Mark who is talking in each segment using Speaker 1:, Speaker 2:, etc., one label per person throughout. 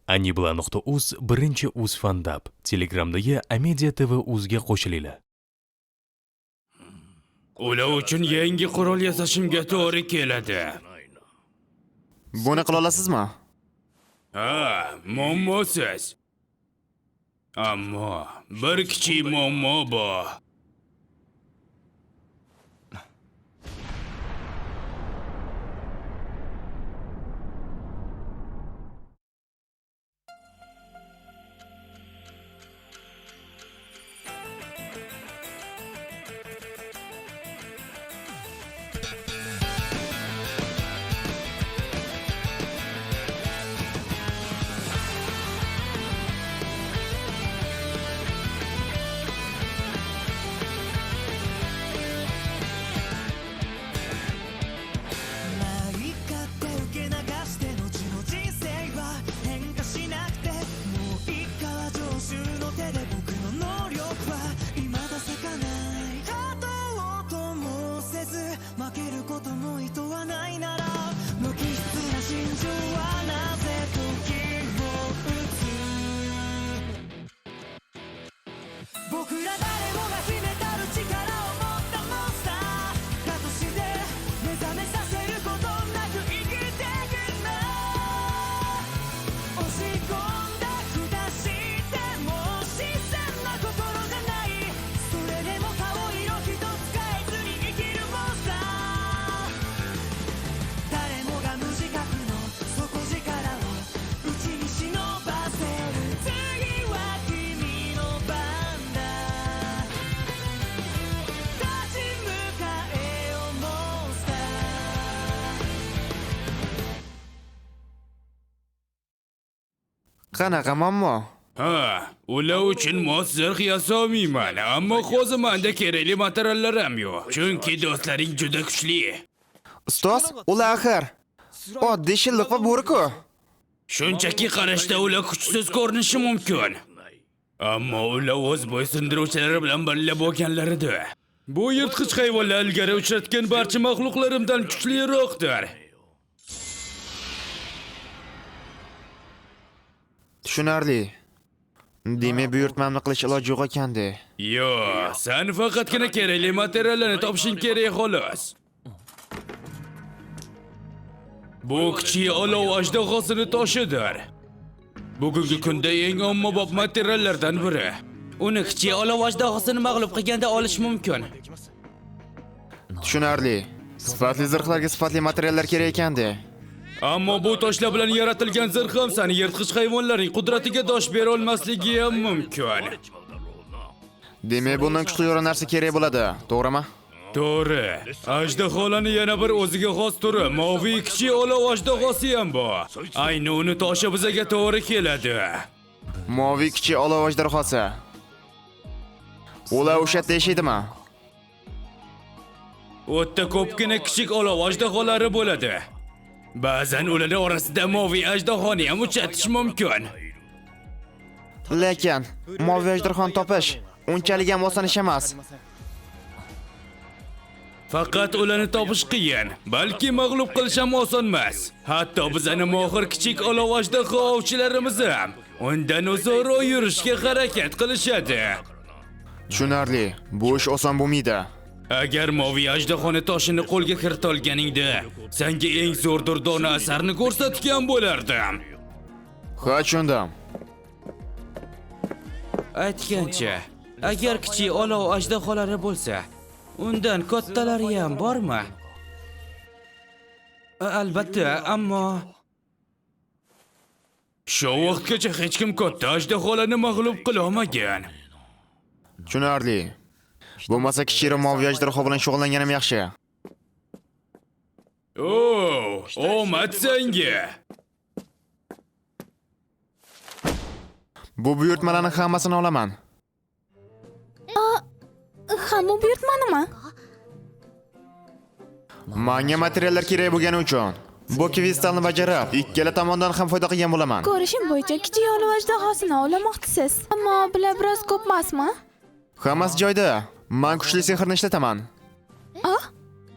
Speaker 1: Anibla.uz birinchi uz fandab. Telegramdagi Amedia TV uzga qo'shilinglar.
Speaker 2: Ular uchun yangi qurol yasashimga to'g'ri keladi.
Speaker 3: Buni qila olasizmi?
Speaker 2: Ha, muammosiz. Ammo bir kichik muammo bor.
Speaker 3: Qanaqa muammo?
Speaker 2: Ha, ular uchun mos zirh yasamayman, ammo hozir menda kerakli materiallar ham yo'q. Chunki do'stlaring juda kuchli.
Speaker 3: Ustoz, ular axir oddiy shilliq va bo'ri-ku.
Speaker 2: Shunchaki qarashda ular kuchsiz ko'rinishi mumkin. Ammo ular o'z bo'ysundiruvchilari bilan birga bo'lganlarida. Bu yirtqich hayvonlar ilgari uchratgan barcha maxluqlarimdan kuchliroqdir.
Speaker 3: Tushunarli. Demak, buyurtmamni qilish iloji yo'q ekanda.
Speaker 2: Yo'q, sen faqatgina kerakli materiallarni topishing kerak xolos. Bu kichik olov ajdahosini toshidir. Bugungi kunda eng ommabop materiallardan biri. Uni kichik olov ajdahosini mag'lub qilganda olish mumkin.
Speaker 3: Tushunarli. Sifatli zirhlarga sifatli materiallar kerak ekanda.
Speaker 2: Ammo bu toshlar bilan yaratilgan zirh ham seni yirtqich hayvonlarning qudratiga dosh bera olmasligi ham mumkin.
Speaker 3: Demak, bundan kuchliroq narsa kerak bo'ladi, to'g'rimi?
Speaker 2: To'g'ri. Ajdaholarning yana bir o'ziga xos turi, moviy kichik olov ajdahosi ham bor. Ayni uni toshi bizaga to'g'ri keladi.
Speaker 3: Moviy kichik olov ajdarhosi. Ular o'sha yashaydimi?
Speaker 2: O'tda ko'pgina kichik olov ajdaholari bo'ladi. Ba'zan ularning orasida moviy ajdahoni ham uchratish mumkin.
Speaker 3: Lekin moviy ajdarhoni topish unchalik ham oson ish emas.
Speaker 2: Faqat ularni topish qiyin, balki mag'lub qilish ham oson emas. Hatto bizning mohir kichik olov ajdaho ovchilarimiz ham undan uzoqroq yurishga harakat qilishadi.
Speaker 3: Tushunarli. Bu ish oson bo'lmaydi.
Speaker 2: Agar moviy ajdahoni toshini qo'lga kirita olganingda, senga eng zo'r durdona asarni ko'rsatgan bo'lardim.
Speaker 3: Ha, tushundim.
Speaker 2: Aytgancha, agar kichik olov ajdaholari bo'lsa, undan kattalari ham bormi? Albatta, ammo shu vaqtgacha hech kim katta ajdaholarni mag'lub qila olmagan.
Speaker 3: Tushunarli. Bo'lmasa kichikroq moviy ajdarho bilan shug'ullanganim yaxshi.
Speaker 2: Omad senga.
Speaker 3: Bu buyurtmalarning hammasini olaman.
Speaker 4: Hamma buyurtmanimi?
Speaker 3: Menga materiallar kerak bo'lgani uchun bu kvestlarni bajarib, ikkala tomondan ham foyda qilgan bo'laman.
Speaker 4: Ko'rishim bo'yicha kichik olov ajdahosini olamoqchisiz. Ammo bular biroz ko'pmasmi?
Speaker 3: Hammasi joyda. Men kuchli sehrni ishlataman.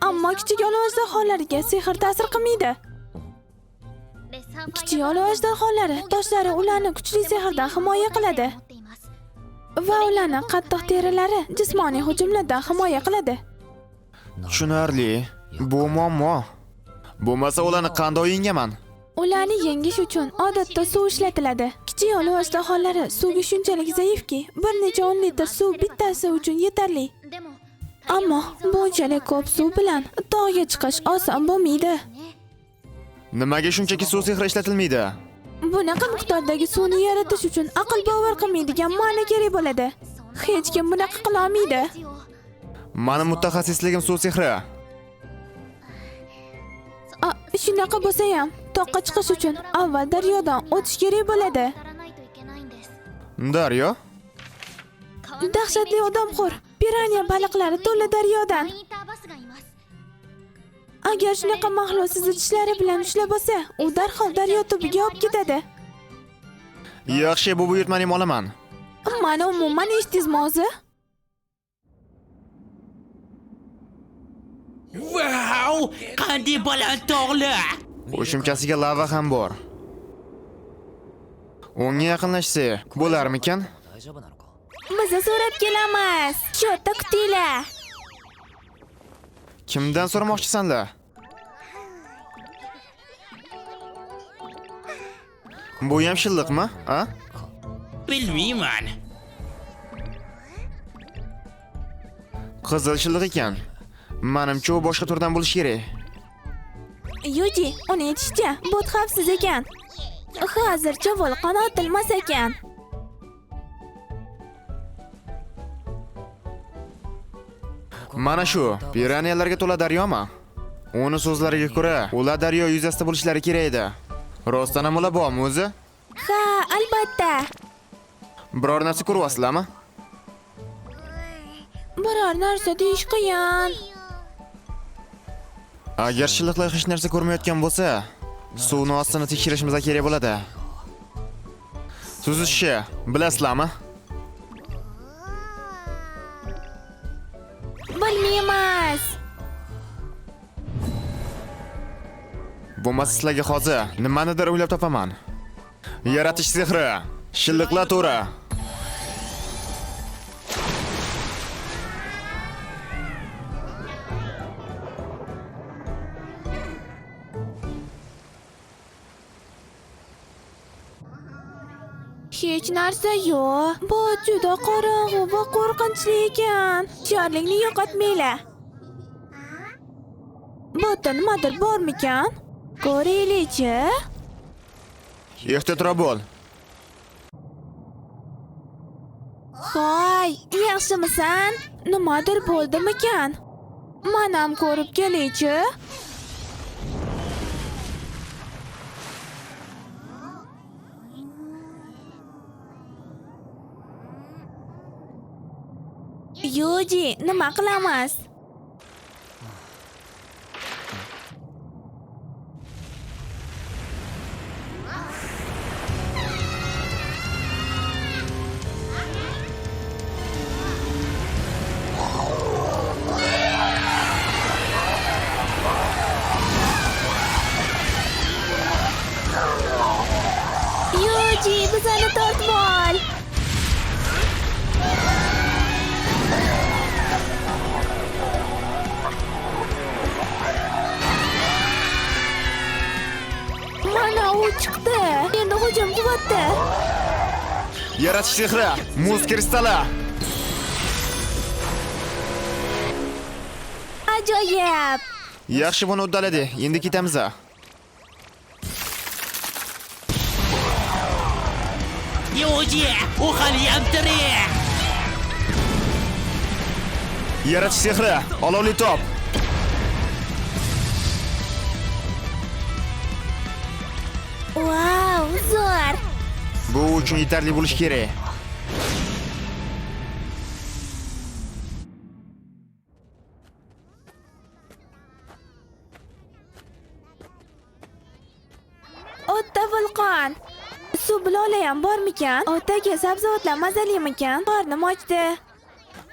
Speaker 4: Ammo kichik olov ajdaholariga sehr ta'sir qilmaydi. Kichik olov ajdarholari toshlari ularni kuchli sehrdan himoya qiladi va ularni qattiq terilari jismoniy hujumlardan himoya qiladi.
Speaker 3: Tushunarli. Bu muammo. Bo'lmasa ularni qanday yengaman?
Speaker 4: Ularni yengish uchun odatda suv ishlatiladi. Kichik olov ajdarholari suvga shunchalik zaifki, bir necha 10 litr suv bittasi uchun yetarli. Ammo bunchalik ko'p suv bilan tog'ga chiqish oson bo'lmaydi.
Speaker 3: Nimaga shunchaki suv sehri ishlatilmaydi?
Speaker 4: Bunaqa miqdordagi suvni yaratish uchun aql bovar qilmaydigan ma'na kerak bo'ladi. Hech kim bunaqa qila olmaydi.
Speaker 3: Mani mutaxassisligim suv sehri.
Speaker 4: Shunaqa bo'lsa ham, toqqa chiqish uchun avval daryodan o'tish kerak bo'ladi.
Speaker 3: Daryo?
Speaker 4: Dahshatli odamxo'r piranya baliqlari to'la daryodan. Agar shunaqa maxluq sizni tishlari bilan ushlab olsa, u darhol daryo tubiga olib ketadi.
Speaker 3: Yaxshi, bu buyurtmani olaman.
Speaker 4: Mana umuman eshitdingizmi o'zi?
Speaker 2: Vau! Qanday baland tog'lar!
Speaker 3: Qo'shimchasiga lava ham bor. Unga yaqinlashsa bo'larmikan?
Speaker 4: Biz so'rab kelamiz. Shuerta kutinglar.
Speaker 3: Kimdan so'ramoqchisanlar? Bu ham shilliqmi, a?
Speaker 2: Bilmayman.
Speaker 3: Qizil shilliq ekan. Menimcha u boshqa turdan bo'lishi kerak.
Speaker 4: Yuji, uni aytishicha, bot xavfsiz ekan. Hozircha vulqon otilmas ekan.
Speaker 3: Mana shu piraniyalarga to'la daryomi? Uni so'zlariga ko'ra, ular daryo yuzasida bo'lishlari kerak edi. Rostdan ham ular bormi o'zi?
Speaker 4: Ha, albatta.
Speaker 3: Biror narsa ko'ryapsizlarmi?
Speaker 4: Biror narsa deyish qiyin.
Speaker 3: Agar shilliqlar hech narsa ko'rmayotgan bo'lsa, suvni ostini tekshirishimiz kerak bo'ladi. Suzishni bilasizlarmi?
Speaker 4: Bilmaymiz.
Speaker 3: Bo'lmasa sizlarga hozir nimanidir o'ylab topaman. Yaratish sehri, shilliqlar to'ra.
Speaker 4: Hech narsa yo'q. Bu juda qorong'u va qo'rqinchli ekan. Shodlikni yo'qotmanglar. Botda nimadir bormikan? Ko'raylik-chi.
Speaker 3: Ehtiyotroq bo'l.
Speaker 4: Hoy, yaxshimisan? Nimadir bo'ldimikan? Manam ko'rib kelaychi. Yuji, nima qilamiz? Yuji, bizani tortib ol. Mana u chiqdi. Endi hujum qilyapti.
Speaker 3: Yaratish sehri, muz kristali.
Speaker 4: Ajoyib.
Speaker 3: Yaxshi, buni uddaladi. Endi ketamiz.
Speaker 2: Yuji, u haliyam tirik.
Speaker 3: Yaratish sehri, olovli top.
Speaker 4: Wow, zo'r.
Speaker 3: Bu uchun yetarli bo'lish kerak.
Speaker 4: O'tda vulqon. Suv bilola ham bormikan? O'tdagi sabzavotlar mazalimikan? Qornim ochdi.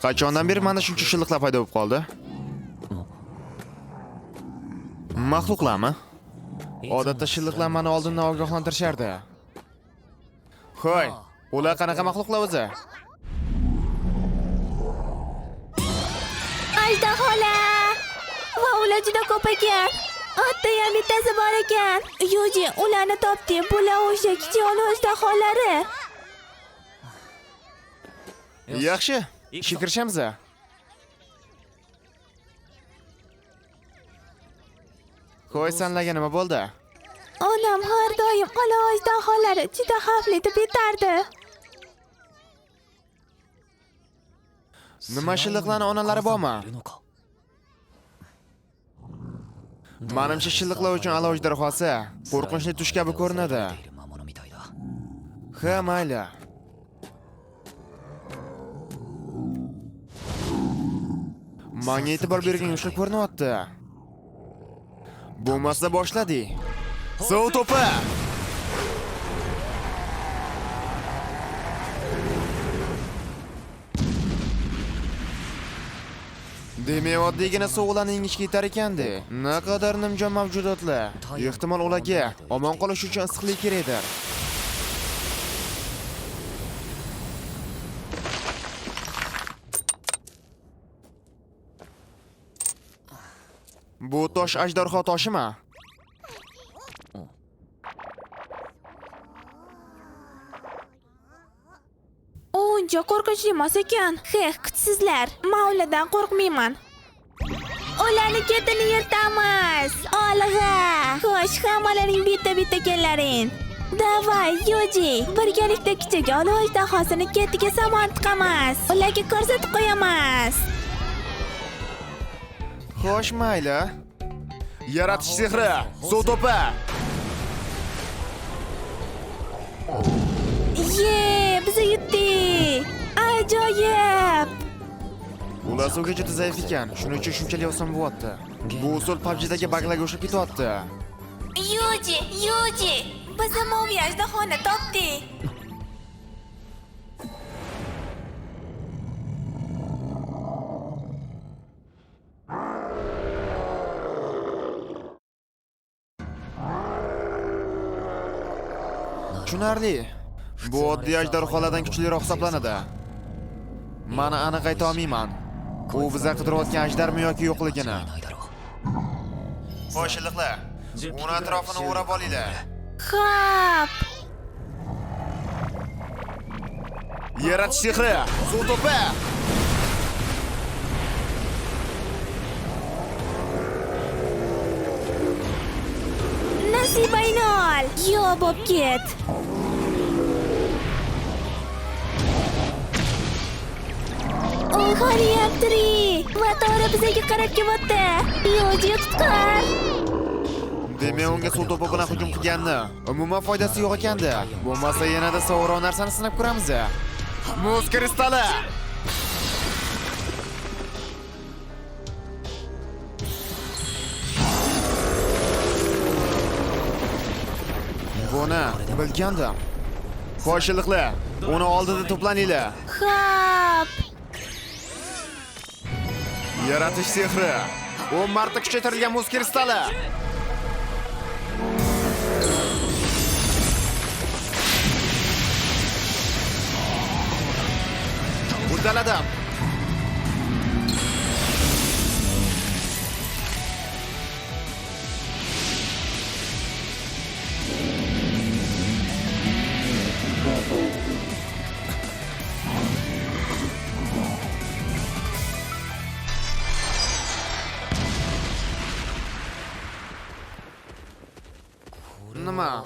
Speaker 3: Qachondan beri mana shuncha shilliqlar paydo bo'lib qoldi? Maxluqlarmi? Odatda shilliqlar meni oldindan ogohlantirishardi. Xo'y, ular qanaqa mahluqlar o'zi?
Speaker 4: Ajdaholar! Va ular juda ko'p ekan. Hatto ham bittasi bor ekan. Yo'ji, ularni topdi. Bular o'sha kichik olov ajdaholari.
Speaker 3: Yaxshi, ishga kirishamiz. Qo'y, senlarga nima bo'ldi?
Speaker 4: Onam har doim olov ajdaholari juda xavfli deb aytardi.
Speaker 3: Nima shilliqlarning onalari bormi? Menimcha shilliqlar uchun olov ejderhosi qo'rqinchli tush kabi ko'rinadi. Ha, mayli. Menga e'tibor bergan yoshlar ko'rinyapti. Bo'lmasa boshladik. Suv to'pi! Demak, oddiygina suvlarni yengishga yetar ekanda. Naqadar nimjon mavjudotlar. Ehtimol ularga omon qolish uchun issiqlik kerakdir. Bu tosh ajdarho toshimi?
Speaker 4: U uncha qo'rqinchli emas ekan. Kuchsizlar. Men ulardan qo'rqmayman. Ularni ketini yirtamiz. Olg'a! Xo'sh, hammalaring bitta-bitta kellaring. Davay, Yoji, birgalikda kichik olov ajdahosini ketiga samon tiqamiz. Ularga ko'rsatib qo'yamiz.
Speaker 3: Xo'sh, mayli. Yaratish sehri, suv to'pi.
Speaker 4: Biz yutdik. Ajoyib.
Speaker 3: Ular suvga juda zaif ekan, shuning uchun shunchalik oson bo'lyapti. Bu usul PUBG'dagi baglarga o'xshab ketyapti.
Speaker 4: Yoji, biz moviy ajdahoni topdik.
Speaker 3: Tushunarli. Bu oddiy ajdarholardan kuchliroq hisoblanadi. Mana aniq ayta olmayman. U bizga qidirayotgan ajdarmi yoki yo'qligini. Qo'shiliqlar, uni atrofini o'rab olinglar.
Speaker 4: Xo'p.
Speaker 3: Yaratish sehri, suv to'pi.
Speaker 4: Nasibangni ol. Yo, bo'p ket. Oxiriyam tirik. Va to'g'ri bizga qarab kelyapti. Yo'ji tutqar.
Speaker 3: Demak, unga suv to'pi bilan hujum qilganni umuman foydasi yo'q ekanda. Bo'lmasa yanada sovurroq narsani sinab ko'ramiz. Muz kristali. Buni bilgandim. Qo'shiliqlar, uni oldida to'planinglar.
Speaker 4: Xo'p.
Speaker 3: Yaratish sehri. 10 marta kuchaytirilgan muz kristali. Uddaladim. Nima?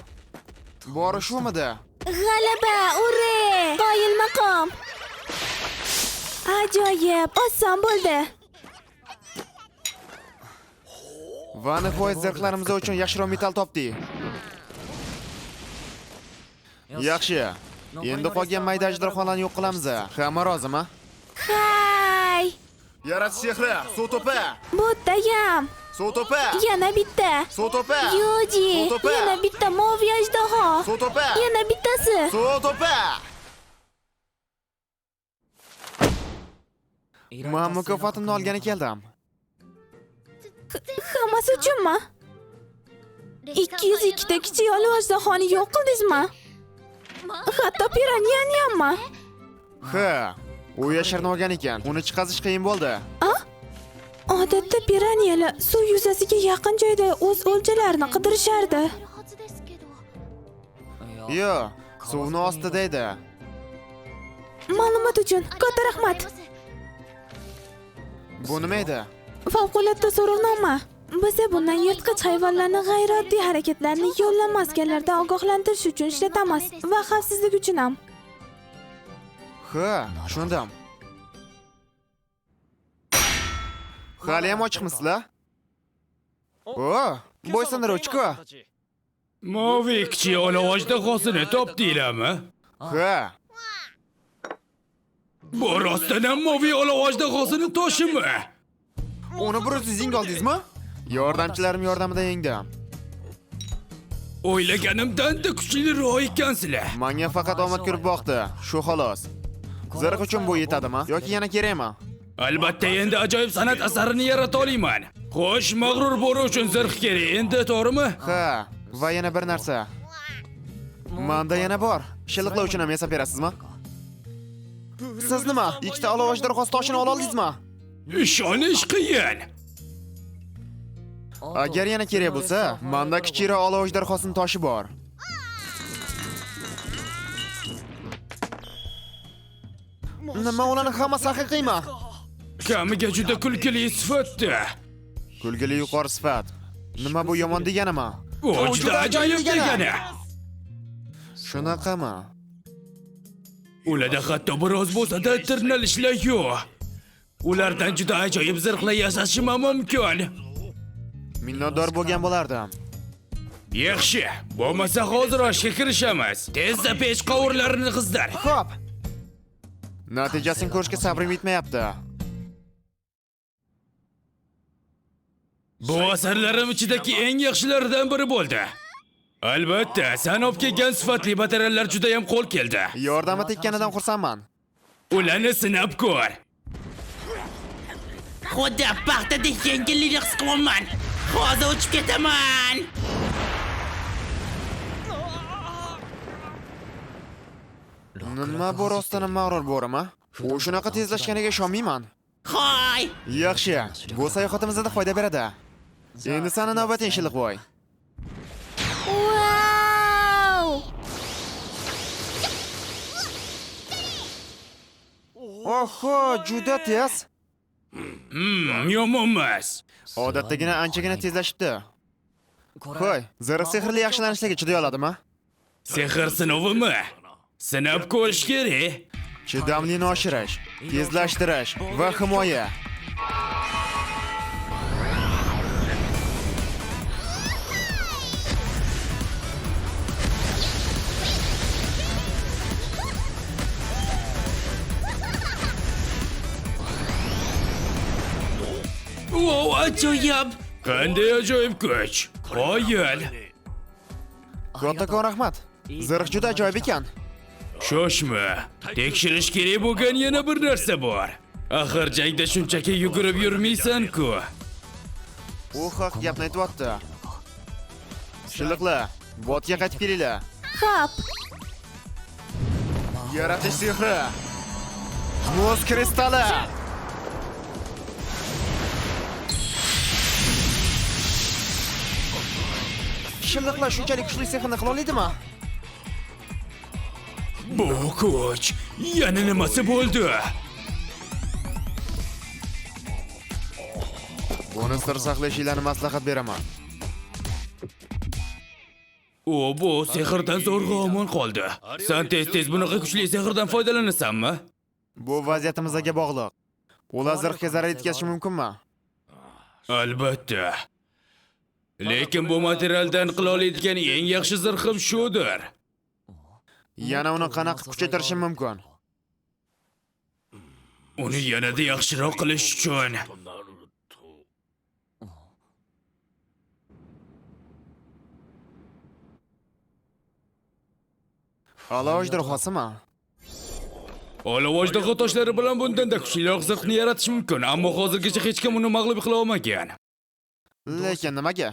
Speaker 3: Bori shumidi?
Speaker 4: G'alaba, ure! Qoyil maqom. Ajoyib, oson bo'ldi.
Speaker 3: Va nihoyat zirhlarimiz uchun yaxshiroq metall topdik. Yaxshi. Endi qolgan mayda ajdarholarni yo'q qilamiz. Hamma rozimi?
Speaker 4: Hay!
Speaker 3: Yaratish sehri, suv to'pi.
Speaker 4: Bo'tdayam.
Speaker 3: Suv to'pi.
Speaker 4: Yana bitta.
Speaker 3: Suv to'pi.
Speaker 4: Yoji,
Speaker 3: Suv to'pi.
Speaker 4: yana bitta moviy ajdaho.
Speaker 3: Suv to'pi.
Speaker 4: Yana bittasi.
Speaker 3: Suv to'pi. Men mukofotimni olgani keldim.
Speaker 4: Hammasi uchunmi? 202 ta kichik olov ajdahoni yo'q qildingizmi? Hatto piraniyani hammi?
Speaker 3: Ha, u yashirni olgan ekan. Uni chiqazish qiyin bo'ldi.
Speaker 4: Odatda piraniyalar suv yuzasiga yaqin joyda o'z o'ljalarini qidirishardi.
Speaker 3: Yo, suvni ostida edi.
Speaker 4: Ma'lumot uchun katta rahmat.
Speaker 3: Bu nima edi?
Speaker 4: Favqulodda so'rovnoma. Biz bundan yirtqich hayvonlarning g'ayrioddiy harakatlarini yo'llanmasganlardan ogohlantirish uchun ishlatamiz va xavfsizlik uchun ham.
Speaker 3: Ha, tushundim. Hali ham ochiqmisizlar? O, bo'ysundiruvchi-ku.
Speaker 2: Moviy kichik olov ajdahosini topdinglarmi?
Speaker 3: Ha,
Speaker 2: Bu rostdan ham moviy olov ajdahosini toshimi?
Speaker 3: uni bir o'zingizga oldingizmi? Yordamchilarim yordamida yengdim.
Speaker 2: O'ylaganimdan-da kuchliroq ekansizlar.
Speaker 3: Menga faqat omad ko'rib boqdi, shu xolos. Zirh uchun bu yetadimi yoki yana kerakmi?
Speaker 2: Albatta endi ajoyib san'at asarini yarata olaman. Xo'sh, mag'rur bo'ri uchun zirh kerak, endi to'g'rimi?
Speaker 3: Ha, va yana bir narsa. Menda yana bor. Shilliqlar uchun ham yasab berasizmi? Siz nima? Ikkita olov ajdarhosi toshini ola oldingizmi?
Speaker 2: Ishonish qiyin.
Speaker 3: Agar yana kerak bo'lsa, menda kichikroq olov ajdarhosining toshi bor. Nima ularning hammasi haqiqiymi?
Speaker 2: Kamiga juda kulgili sifatda.
Speaker 3: Kulgili yuqori sifat. Nima bu yomon deganimi?
Speaker 2: Bu juda ajoyib degani.
Speaker 3: Shunaqami?
Speaker 2: Ularda hatto biroz bo'lsa-da tirnalishlar yo'q. Ulardan juda ajoyib zirhlar yasashim mumkin.
Speaker 3: Minnatdor bo'lgan bo'lardim.
Speaker 2: Yaxshi, bo'lmasa hozir oshga kirishamiz. Tezda pech qovurlarini qizdir.
Speaker 3: Xo'p. Natijasini ko'rishga sabrim yetmayapti.
Speaker 2: Bu asarlarim ichidagi eng yaxshilaridan biri bo'ldi. Albatta, sen olib kelgan sifatli materiallar juda ham qo'l keldi.
Speaker 3: Yordami tekkanidan xursandman.
Speaker 2: Ularni sinab ko'r.
Speaker 5: Xuddi paxtadek yengillikni his qilyapman. Hozir uchib ketaman.
Speaker 3: Nima bu rostdan ham mag'rur bo'rimi? U shunaqa tezlashganiga ishonmayman.
Speaker 5: Hoy!
Speaker 3: Yaxshi, bu sayohatimizda foyda beradi. Endi seni navbating Shilliqvoy.
Speaker 4: Wow!
Speaker 3: Oho, juda tez.
Speaker 2: Yomonmas.
Speaker 3: Odatdagina anchagina tezlashibdi. Qo'y, zirh sehrli yaxshilanishlarga chiday oladimi?
Speaker 2: Sehr sinovimi? Sinab ko'rish kerak.
Speaker 3: Chidamlini oshirish, tezlashtirish va himoya.
Speaker 2: Wow, ajoyib. Qanday ajoyib kuch. Qoyil.
Speaker 3: Kattakon rahmat. Zirh juda ajoyib ekan.
Speaker 2: Shoshma. Tekshirish kerak bo'lgan yana bir narsa bor. Axir jangda shunchaki yugurib yurmaysan-ku.
Speaker 3: U haq gapni aytyapti. Shilliqlar, botga qaytib kelinglar.
Speaker 4: Xo'p.
Speaker 3: Yaratish sehri. Muz kristali. Shilliqlar shunchalik kuchli sehrni qila oladimi?
Speaker 2: Bu kuch yana nimasi bo'ldi?
Speaker 3: Buni sir saqlashinglarni maslahat beraman.
Speaker 2: U bu sehrdan zo'rg'a omon qoldi. Sen tez-tez bunaqa kuchli sehrdan foydalanasanmi?
Speaker 3: Bu vaziyatimizga bog'liq. Ular zirhga zarar yetkazishi mumkinmi?
Speaker 2: Albatta. Lekin bu materialdan qila oladigan eng yaxshi zirhim shudir.
Speaker 3: Yana uni qanaqa kuchaytirishim mumkin?
Speaker 2: Uni yanada yaxshiroq qilish uchun
Speaker 3: Olov ajdarhosimi?
Speaker 2: olov ajdaho toshlari bilan bundan-da kuchliroq zirhni yaratish mumkin, ammo hozirgacha hech kim uni mag'lub qila olmagan.
Speaker 3: Lekin nimaga?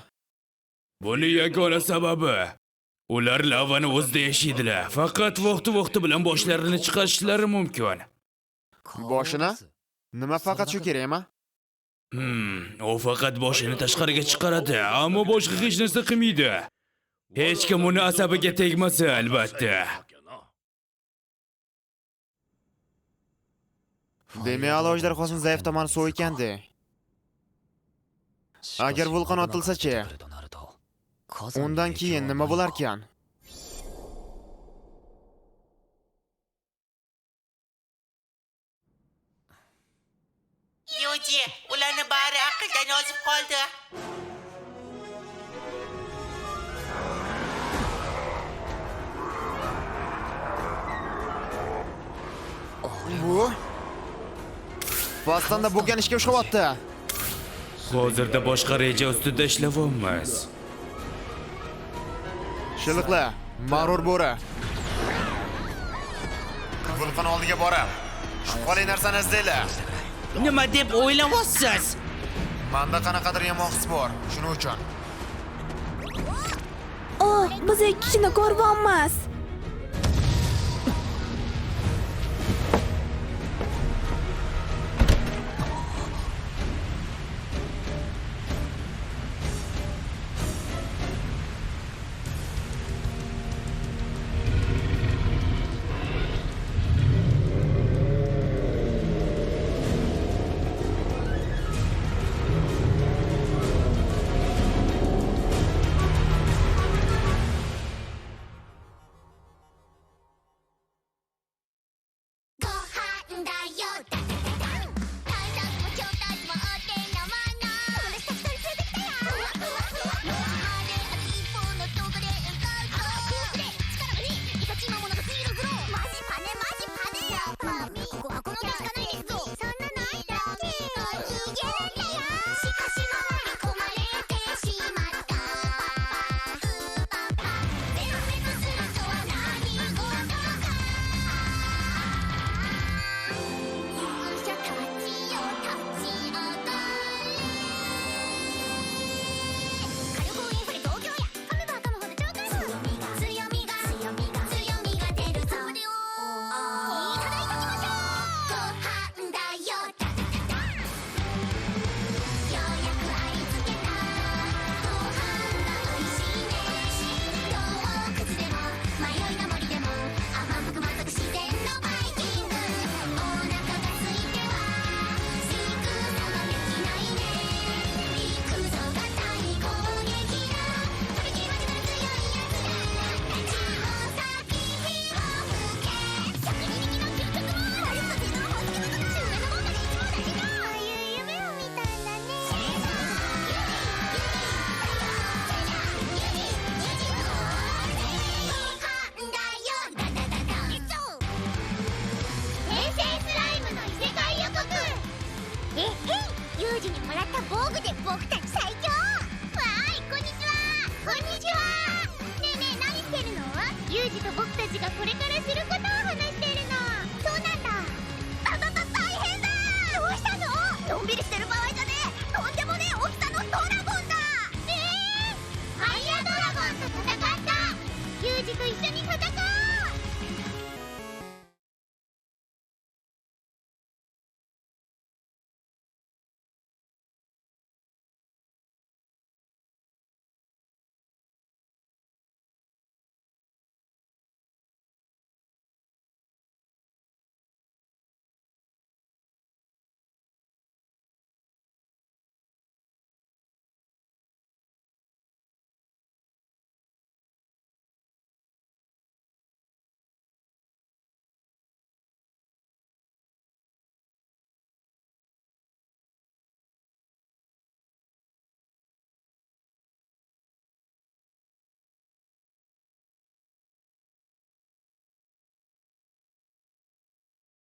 Speaker 2: Buni yagona sababi ular lavani o'zida yashaydilar. Faqat vaqti bilan boshlarini chiqarishlari mumkin.
Speaker 3: Boshini? Nima faqat shu kerakmi?
Speaker 2: U faqat boshini tashqariga chiqaradi, ammo boshqa hech narsa qilmaydi. Hech kim uni asabiga tegmasa, albatta.
Speaker 3: Demak, alojdar xosning zaif tomoni suv ekandi. Agar vulqon otilsa-chi, undan keyin nima bo'lar ekan?
Speaker 5: Yuji, ularni bari aqldan ozib qoldi.
Speaker 3: Bu Bostanda bo'lgan ishga ushlayapti.
Speaker 2: Hozirda boshqa reja ustida ishlayapmiz.
Speaker 3: Shiliqlar, mag'rur bo'ri. Vulqon oldiga borib, shubhali narsani izlaylar.
Speaker 5: Nima deb o'ylayapsiz?
Speaker 3: Menda qanaqadir yomon his bor, shuning uchun.
Speaker 4: Biz ikki kishini ko'rib olmas.